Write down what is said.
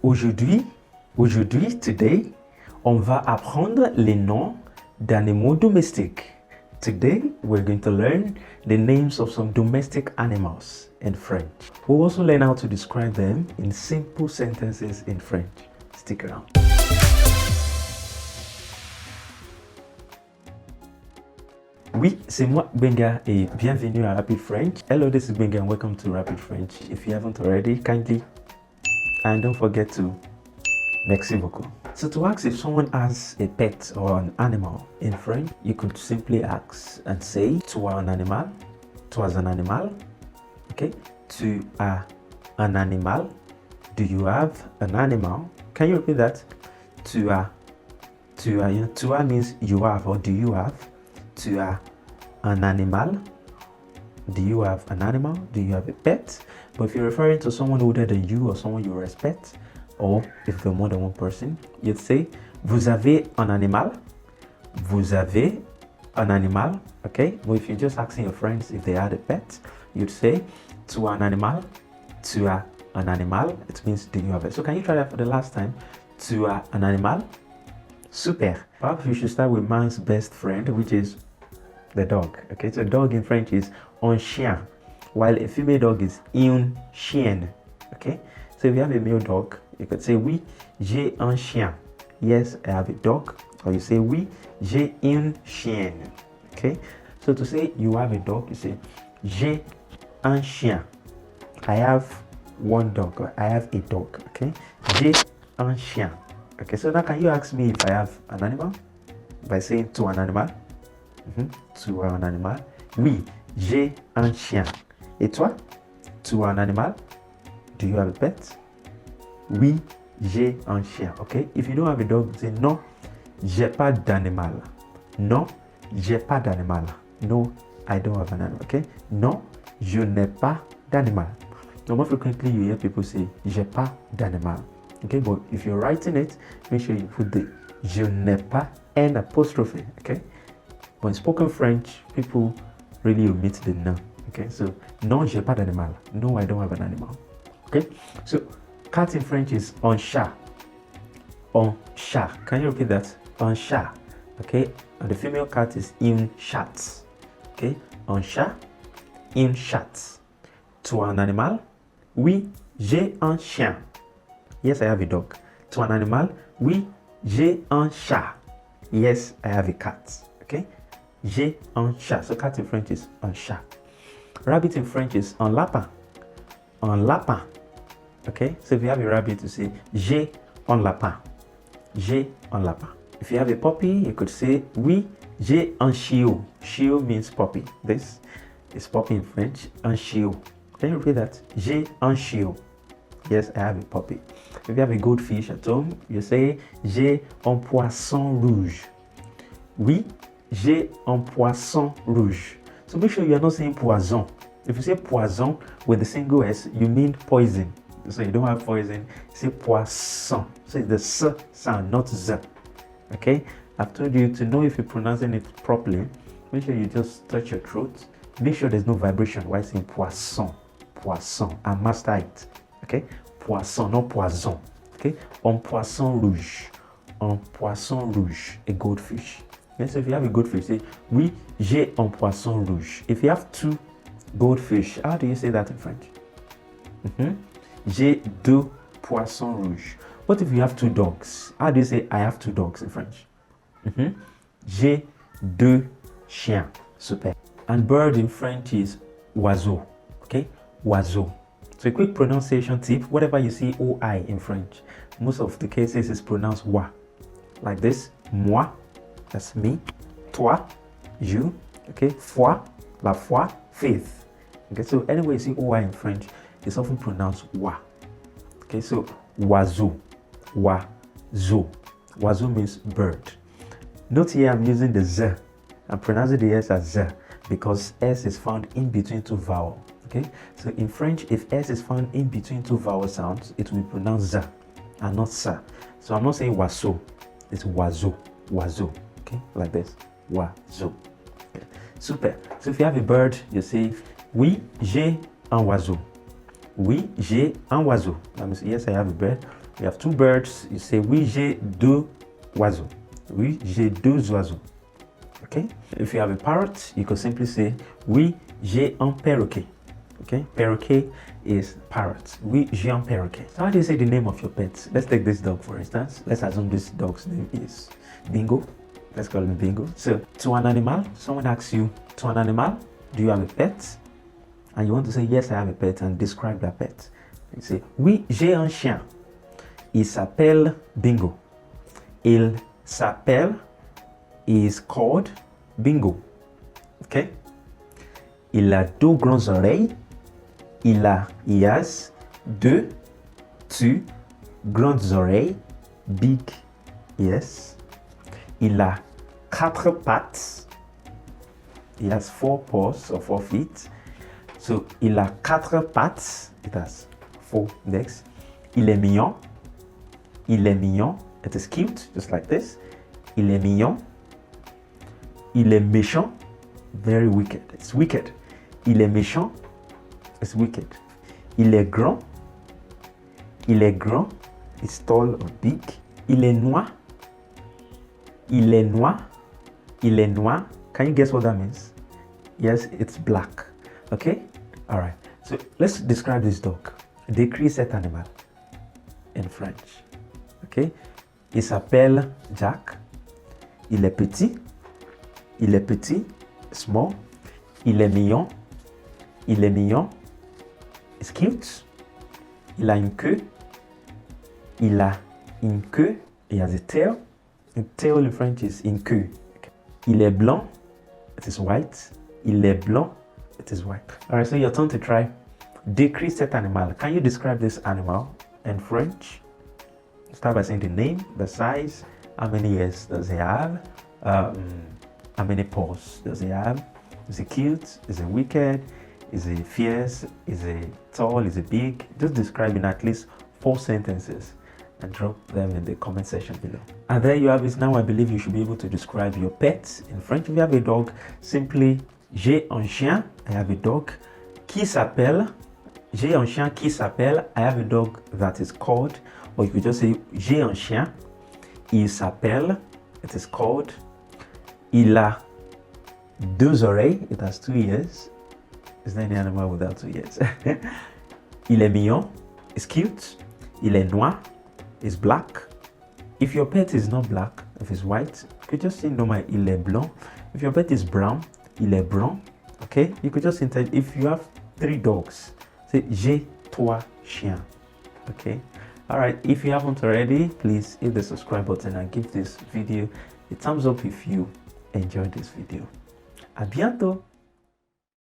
Aujourd'hui, today, on va apprendre les noms d'animaux domestiques. Today, we're going to learn the names of some domestic animals in French. We'll also learn how to describe them in simple sentences in French. Stick around. Oui, c'est moi, Benga, et bienvenue à Rapide French. Hello, this is Benga and welcome to Rapide French. If you haven't already, kindly, and don't forget to Merci beaucoup. So to ask if someone has a pet or an animal in French, you could simply ask and say tu as un animal, tu as un animal, okay? Tu as un animal, do you have an animal? Can you repeat that? Tu as, tu as means you have or do you have? Tu as un animal, do you have an animal? Do you have a pet? But if you're referring to someone older than you or someone you respect, or if they're more than one person, you'd say vous avez un animal, vous avez un animal, okay? But if you're just asking your friends if they had a pet, you'd say tu as un animal, tu as un animal. It means do you have it? So can you try that for the last time? Tu as un animal? Super. Perhaps you should start with man's best friend, which is the dog. Okay, so dog in French is un chien, while a female dog is une chienne. Okay, so if you have a male dog, you could say oui, j'ai un chien. Yes, I have a dog. Or you say oui, j'ai une chienne. Okay, so to say you have a dog, you say j'ai un chien. I have one dog, or I have a dog. Okay, j'ai un chien. Okay, so now can you ask me if I have an animal by saying tu un animal? Tu as un animal? Oui, j'ai un chien. Et toi? Tu as un animal? Do you have a pet? Oui, j'ai un chien. Okay, if you don't have a dog, say non, j'ai pas d'animal. Non, j'ai pas d'animal. No, I don't have an animal. Okay, non, je n'ai pas d'animal. Now, more frequently you hear people say j'ai pas d'animal. Okay, but if you're writing it, make sure you put the je n'ai pas and apostrophe. Okay, but in spoken French, people really omit the no. Okay, so non, j'ai pas d'animal. No, I don't have an animal. Okay, so cat in French is un chat. Un chat. Can you repeat that? Un chat. Okay, and the female cat is une chat. Okay, un chat, une chat. Tu as un animal? Oui, j'ai un chien. Yes, I have a dog. Tu as un animal? Oui, j'ai un chat. Yes, I have a cat. Okay, j'ai un chat. So cat in French is un chat. Rabbit in French is un lapin. Un lapin. Okay, so if you have a rabbit, you say j'ai un lapin. J'ai un lapin. If you have a puppy, you could say oui, j'ai un chiot. Chiot means puppy. This is puppy in French. Un chiot. Can you repeat that? J'ai un chiot. Yes, I have a puppy. If you have a goldfish at home, you say j'ai un poisson rouge. Oui, j'ai un poisson rouge. So make sure you are not saying poison. If you say poison with the single S, you mean poison. So you don't have poison, say poisson. So it's the S sound, not Z. Okay? I've told you to know if you're pronouncing it properly, make sure you just touch your throat. Make sure there's no vibration while saying poisson. Poisson. And master it. Okay? Poisson, not poison. Okay? Un poisson rouge. Un poisson rouge. A goldfish. Okay? So if you have a goldfish, say oui, j'ai un poisson rouge. If you have two goldfish, how do you say that in French? J'ai deux poissons rouges. What if you have two dogs? How do you say I have two dogs in French? J'ai deux chiens. Super. And bird in French is oiseau. Okay? Oiseau. So a quick pronunciation tip, whatever you see OI in French, most of the cases is pronounced wa. Like this, moi, that's me. Toi, you. Okay? Foi, la foi, faith. Okay, so anyway you see OI in French, it's often pronounced wa. Okay, so oiseau, oiseau. Oiseau means bird. Note here I'm using the Z. I'm pronouncing the S as Z because S is found in between two vowels. Okay, so in French, if S is found in between two vowel sounds, it will be pronounced Z and not Sa. So I'm not saying oiseau, it's oiseau, oiseau. Okay, like this, oiseau. Okay. Super. So if you have a bird, you say oui, j'ai un oiseau. Oui, j'ai un oiseau. That means, yes, I have a bird. We have two birds. You say, oui, j'ai deux oiseaux. Oui, j'ai deux oiseaux. Okay? If you have a parrot, you could simply say, oui, j'ai un perroquet. Okay? Perroquet is parrot. Oui, j'ai un perroquet. So how do you say the name of your pet? Let's take this dog, for instance. Let's assume this dog's name is Bingo. Let's call him Bingo. So, to an animal, someone asks you, to an animal, do you have a pet? And you want to say, yes, I have a pet, and describe that pet. You say, oui, j'ai un chien. Il s'appelle Bingo. Il s'appelle is called Bingo. Okay? Il a deux grandes oreilles. He has deux grandes oreilles. Big ears. Il a quatre pattes. He has 4 paws or 4 feet. So, il a quatre pattes. It has 4 legs. Il est mignon. Il est mignon. It is cute, just like this. Il est mignon. Il est méchant. Very wicked. It's wicked. Il est méchant. It's wicked. Il est grand. Il est grand. It's tall or big. Il est noir. Il est noir. Il est noir. Can you guess what that means? Yes, it's black. Okay? All right. So let's describe this dog. Décris cet animal in French. Okay? Il s'appelle Jack. Il est petit. Il est petit. Small. Il est mignon. Il est mignon. It's cute. Il a une queue. Il a une queue. He has a tail. A tail in French is une queue. Il est blanc. It is white. Il est blanc. It is white. All right, so your turn to try. Décris cet animal. Can you describe this animal in French? Start by saying the name, the size, how many ears does he have, how many paws does he have, is he cute, is he wicked, is he fierce, is he tall, is he big? Just describe in at least 4 sentences and drop them in the comment section below. And there you have it. Now I believe you should be able to describe your pet in French. If you have a dog, simply j'ai un chien, I have a dog, qui s'appelle, j'ai un chien qui s'appelle, I have a dog that is called, or you could just say j'ai un chien, il s'appelle, it is called, il a deux oreilles, it has 2 ears. Is there any animal without 2 ears? Il est mignon, it's cute. Il est noir, it's black. If your pet is not black, if it's white, you could just say normal, il est blanc. If your pet is brown, il est brun. Okay? You could just say, if you have 3 dogs, say j'ai 3 chiens. Okay? Alright, if you haven't already, please hit the subscribe button and give this video a thumbs up if you enjoyed this video. À bientôt!